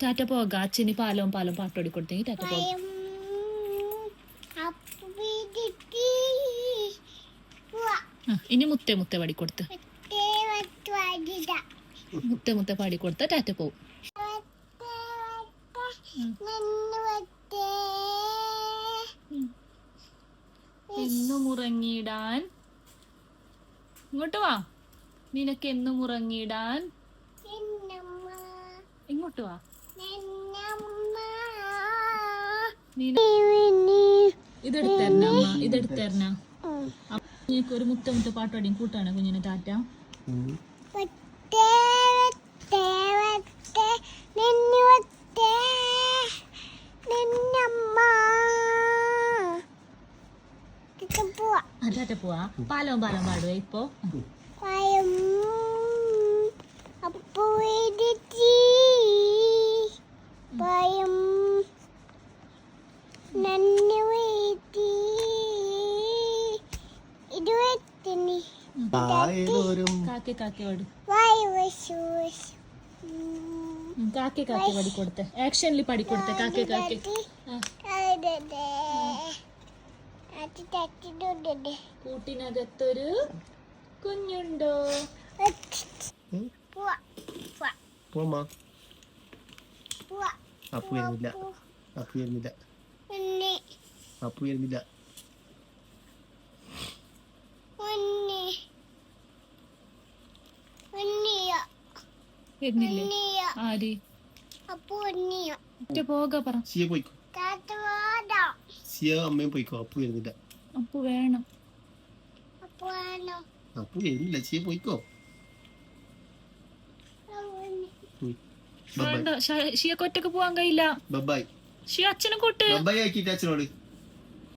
ടാറ്റ പോക. അച്ഛന് പാലവും പാട്ടോടി കൊടുത്തെങ്കിൽ ടാറ്റ പോക. ഇനി മുത്തേ പാടി കൊടുത്ത് മുത്തേ പാടി കൊടുത്ത ടാറ്റ പോവും. എന്നും ഉറങ്ങിയിടാൻ. ഇങ്ങോട്ട് വാ. നിനക്ക് എന്നും ഉറങ്ങിയിടാൻ. ഇങ്ങോട്ട് വാ. ഇതെടുത്തരണ അമ്മ, ഇതെടുത്തരണ. ഒരു മുത്ത പാട്ടോടി കൂട്ടാണ് കുഞ്ഞിനെ ടാറ്റ. ടാറ്റ പോവാ. പാലവും പാടുവേ ഇപ്പൊ. കാക്കെ പാടി കൊടുത്തെ. ആക്ഷനിൽ പാടി കൊടുത്തെ. കാക്കെ കൂട്ടിനകത്തൊരു കുഞ്ഞുണ്ടോ? ആര് പോക പറ. അമ്മയും പോയിക്കോ. അപ്പു വരുന്നില്ല. അപ്പു വേണം. അപ്പു വരുന്നില്ല. സിയ പോയിക്കോ. വേണ്ട. ഷിയക്ക് ഒറ്റക്ക് പോവാൻ കഴിയില്ല. ബൈ. ഷിയ അച്ഛനെ കൂട്ട്. ബൈ ആക്കിട്ട് അച്ഛനോട്.